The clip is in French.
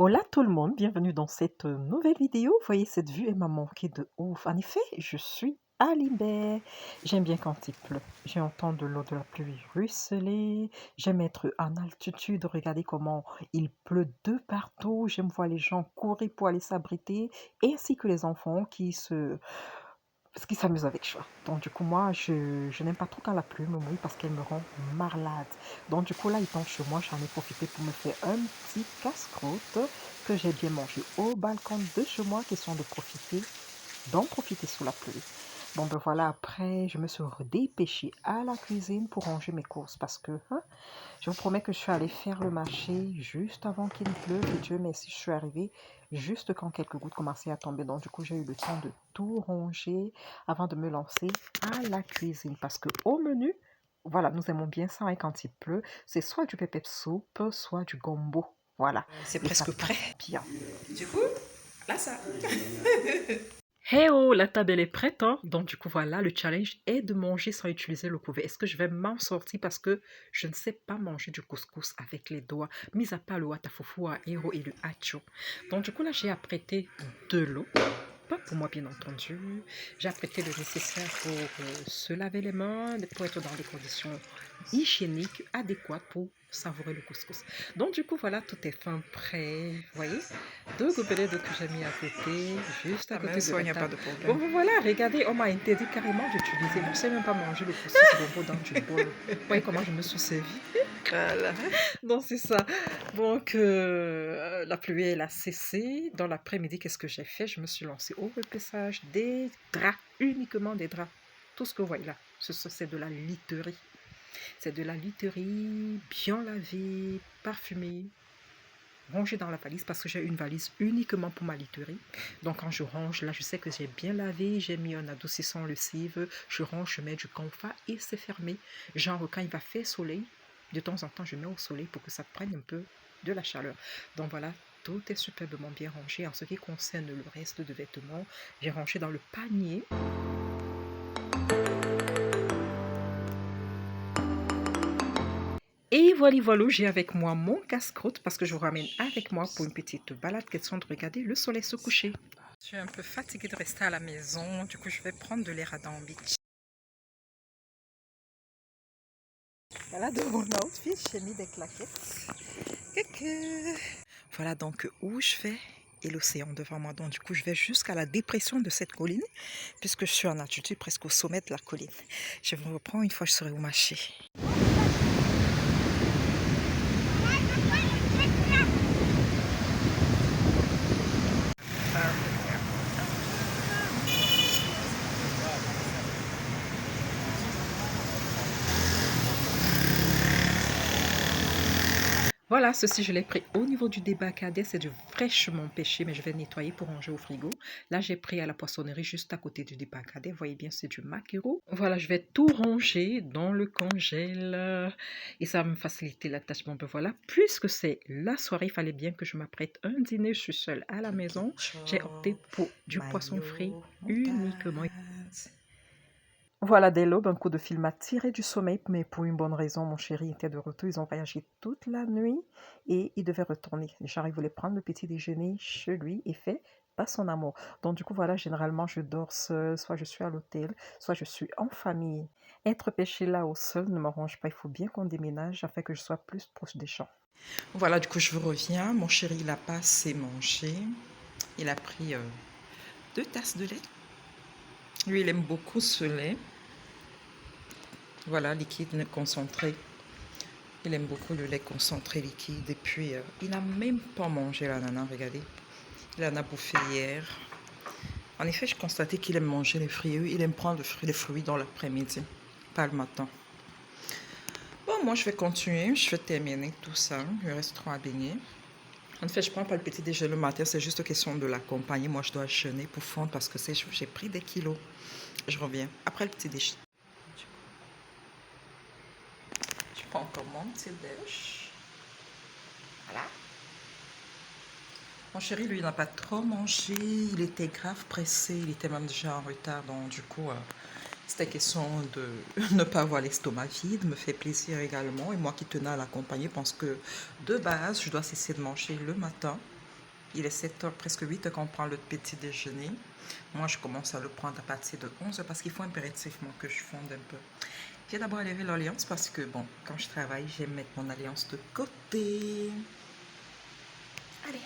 Hola tout le monde, bienvenue dans cette nouvelle vidéo. Vous voyez, cette vue, elle m'a manqué de ouf. En effet, je suis à Libé. J'aime bien quand il pleut. J'entends de l'eau de la pluie ruisseler. J'aime être en altitude, regarder comment il pleut de partout. J'aime voir les gens courir pour aller s'abriter, ainsi que les enfants qui s'amusent avec ça. Donc du coup, moi, je n'aime pas trop quand la pluie me mouille parce qu'elle me rend malade. Donc du coup, là, étant chez moi, j'en ai profité pour me faire un petit casse-croûte que j'ai bien mangé au balcon de chez moi, question de d'en profiter sous la pluie. Bon ben voilà, après, je me suis redépêchée à la cuisine pour ranger mes courses parce que je vous promets que je suis allée faire le marché juste avant qu'il pleuve et Dieu merci, je suis arrivée juste quand quelques gouttes commençaient à tomber. Donc du coup, j'ai eu le temps de tout ranger avant de me lancer à la cuisine parce que au menu, voilà, nous aimons bien ça hein, quand il pleut. C'est soit du pepper soup, soit du gombo. Voilà, C'est et ça presque prêt. passe bien. Du coup, là ça. Hey oh, la table elle est prête, hein? Donc du coup voilà, le challenge est de manger sans utiliser le couvercle. Est-ce que je vais m'en sortir parce que je ne sais pas manger du couscous avec les doigts, mis à part le watafufu à héros et le hacho. Donc du coup là j'ai apprêté de l'eau, pas pour moi bien entendu. J'ai apprêté le nécessaire pour se laver les mains, pour être dans des conditions hygiéniques adéquates pour savourer le couscous. Donc du coup voilà, tout est fin prêt, vous voyez? Deux gobelets d'eau que j'ai mis à côté, juste à Ah mais côté de ça, la il n'y a pas table. de Bon, problème. voilà, regardez, on m'a interdit carrément d'utiliser. Moi, je ne sais même pas manger le couscous gombo dans du bol. Vous voyez comment je me suis servie? Voilà. Donc, c'est ça. Donc, la pluie, elle a cessé. Dans l'après-midi, qu'est-ce que j'ai fait? Je me suis lancée au repaissage des draps, uniquement des draps. Tout ce que vous voyez là, c'est de la literie. C'est de la literie bien lavée, parfumée, rangée dans la valise parce que j'ai une valise uniquement pour ma literie. Donc quand je range, là je sais que j'ai bien lavé, j'ai mis un adoucissant lessive, je range, je mets du comfort et c'est fermé. Genre quand il va faire soleil, de temps en temps je mets au soleil pour que ça prenne un peu de la chaleur. Donc voilà, tout est superbement bien rangé. En ce qui concerne le reste de vêtements, j'ai rangé dans le panier. Et voilà, voilà, j'ai avec moi mon casse-croûte parce que je vous ramène avec moi pour une petite balade question de regarder le soleil se coucher. Je suis un peu fatiguée de rester à la maison, du coup je vais prendre de l'air à Beach. Voilà de mon outfit, j'ai mis des claquettes. Coucou. Voilà donc où je vais et l'océan devant moi. Donc du coup je vais jusqu'à la dépression de cette colline puisque je suis en altitude presque au sommet de la colline. Je vous reprends une fois je serai au marché. Voilà, ceci je l'ai pris au niveau du débarcadère, c'est du fraîchement pêché, mais je vais nettoyer pour ranger au frigo. Là, j'ai pris à la poissonnerie juste à côté du débarcadère, vous voyez bien, c'est du maquereau. Voilà, je vais tout ranger dans le congèle et ça va me faciliter la tâche. Bon, ben voilà, puisque c'est la soirée, il fallait bien que je m'apprête un dîner, je suis seule à la maison. J'ai opté pour du poisson frit uniquement. Voilà, dès l'aube, un coup de fil m'a tiré du sommeil, mais pour une bonne raison, mon chéri était de retour. Ils ont voyagé toute la nuit et il devait retourner. J'arrive voulait prendre le petit déjeuner chez lui et fait pas son amour. Donc du coup, voilà, généralement, je dors seule, soit je suis à l'hôtel, soit je suis en famille. Être pêché là au sol ne m'arrange pas. Il faut bien qu'on déménage afin que je sois plus proche des champs. Voilà, du coup je vous reviens. Mon chéri, il a pas assez mangé. Il a pris 2 tasses de lait. Lui, il aime beaucoup ce lait. Voilà, liquide concentré. Il aime beaucoup le lait concentré liquide. Et puis, il n'a même pas mangé la nana, regardez. Il en a bouffé hier. En effet, je constatais qu'il aime manger les fruits. Il aime prendre les fruits dans l'après-midi, pas le matin. Bon, moi, je vais continuer. Je vais terminer tout ça. Il me reste 3 beignets. En fait, je ne prends pas le petit déjeuner le matin. C'est juste question de l'accompagner. Moi, je dois jeûner pour fondre parce que j'ai pris des kilos. Je reviens après le petit déjeuner. Je prends encore mon petit déj. Voilà. Mon chéri, lui, n'a pas trop mangé. Il était grave pressé. Il était même déjà en retard. Donc, du coup, c'était question de ne pas avoir l'estomac vide. Me fait plaisir également. Et moi qui tenais à l'accompagner, pense que de base, je dois cesser de manger le matin. Il est 7 heures, presque 8 heures qu'on prend le petit déjeuner. Moi, je commence à le prendre à partir de 11 heures parce qu'il faut impérativement que je fonde un peu. J'ai d'abord enlevé l'alliance parce que, bon, quand je travaille, j'aime mettre mon alliance de côté. Allez.